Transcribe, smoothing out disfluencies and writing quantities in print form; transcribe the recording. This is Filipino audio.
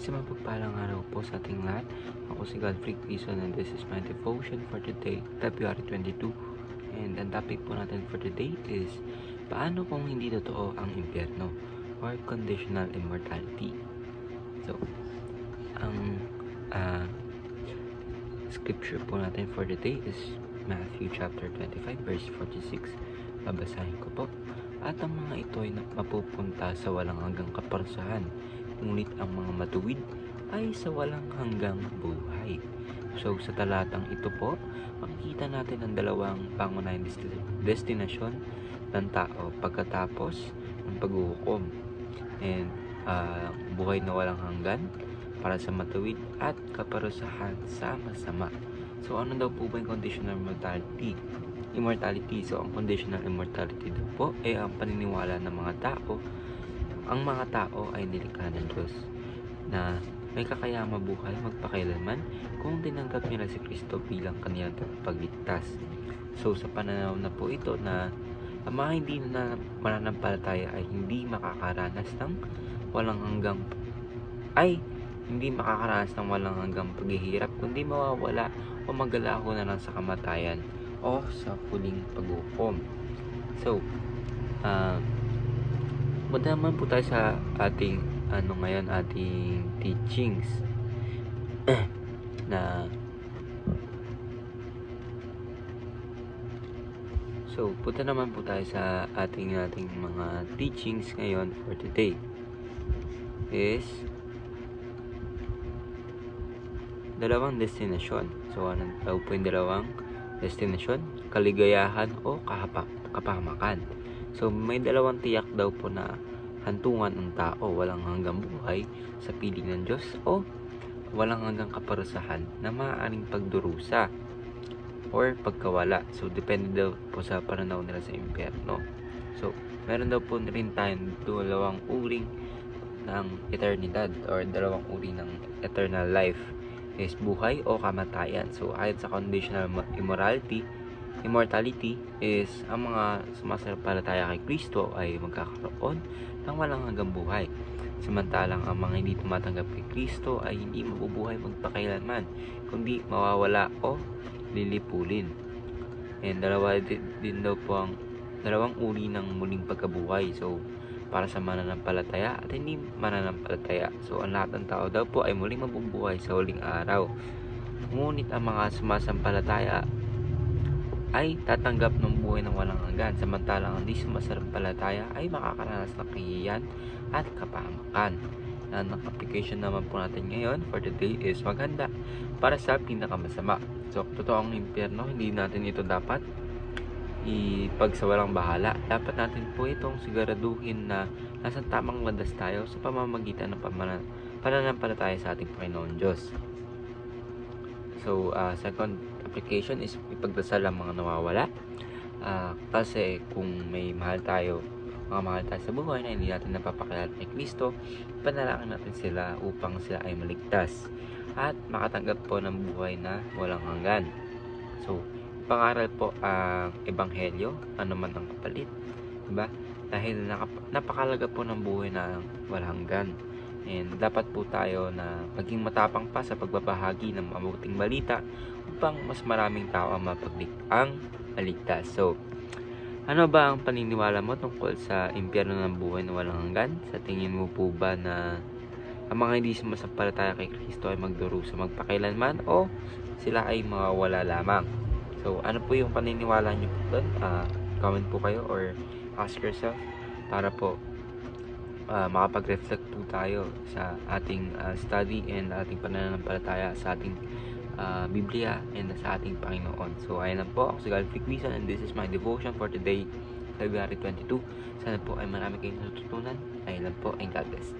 Isang mapagpalang araw po sa ating lahat. Ako si Godfrey Quezon and this is my devotion for today, February 22. And ang topic po natin for today is paano kung hindi totoo ang impyerno or conditional immortality. So, ang scripture po natin for today is Matthew chapter 25 verse 46. Babasahin ko po. At ang mga ito ay mapupunta sa walang hanggang kaparusahan, ngunit ang mga matuwid ay sa walang hanggang buhay. So sa talatang ito po, makikita natin ang dalawang pangunahing destinasyon ng tao pagkatapos ng paghuhukom. And buhay na walang hanggan para sa matuwid at kaparusahan sa masama. So ano daw po ba yung conditional immortality? So ang conditional immortality daw po ay ang paniniwala ng mga tao. Ang mga tao ay nilikha ng Diyos na may kakayahang mabuhay magpakailanman kung tinanggap nila si Kristo bilang kanilang tagapagligtas. So sa pananaw na po ito na ang mga hindi na mananampalataya ay hindi makakaranas ng walang hanggang paghihirap, kundi mawawala o maglalaho na lang sa kamatayan o sa huling paghukom. So, punta naman po tayo sa ating ating teachings na punta naman po tayo sa ating mga teachings ngayon for today is dalawang destinasyon. So, ano daw po yung dalawang destinasyon? Kaligayahan o kapahamakan. So, may dalawang tiyak daw po na hantungan ng tao, walang hanggang buhay sa piling ng Diyos o walang hanggang kaparusahan na maaaring pagdurusa or pagkawala. So, depende daw po sa pananaw nila sa impyerno. So, meron daw po rin tayong dalawang uring ng eternidad or dalawang uri ng eternal life is buhay o kamatayan. So, ayon sa conditional immortality is ang mga sumasampalataya kay Kristo ay magkakaroon ng walang hanggang buhay. Samantalang ang mga hindi tumatanggap kay Kristo ay hindi mabubuhay magpakailanman, kundi mawawala o lilipulin. And dalawa din daw po ang dalawang uri ng muling pagkabuhay. So, para sa mananampalataya at hindi mananampalataya. So, ang lahat ng tao daw po ay muling mabubuhay sa huling araw. Ngunit ang mga sumasampalataya ay tatanggap ng buhay ng walang hanggan, samantalang ang hindi sumasampalataya ay makakaranas ng kahihiyan at kapahamakan. Ang application naman po natin ngayon for today is maghanda para sa pinakamasama. So, totoong impyerno, hindi natin ito dapat ipagsawalang bahala. Dapat natin po itong siguraduhin na nasa tamang landas tayo sa pamamagitan ng pananampalataya sa ating Panginoon Diyos. So, second application is ipagdasal ang mga nawawala. Kasi kung may mga mahal tayo sa buhay na hindi natin napapakilala kay Kristo, panalangin natin sila upang sila ay maligtas at makatanggap po ng buhay na walang hanggan. So, pangaral po ang ebanghelyo, ano man ang kapalit, diba? Dahil napakalaga po ng buhay na walang hanggan. And dapat po tayo na maging matapang pa sa pagbabahagi ng mabuting balita upang mas maraming tao ang maligtas. So, ano ba ang paniniwala mo tungkol sa impyerno ng buhay na walang hanggan? Sa tingin mo po ba na ang mga hindi sumasampalataya kay Kristo ay magdurusa magpakailanman o sila ay mawawala lamang? So, ano po yung paniniwala nyo po doon? Comment po kayo or ask yourself para po makapag-reflect po tayo sa ating study and ating pananampalataya sa ating Biblia and sa ating Panginoon. So, ayan lang po. Ako si Godfrey Quezon and this is my devotion for today, February 22. Sana po ay marami kayong natutunan. Ayan lang po and God bless.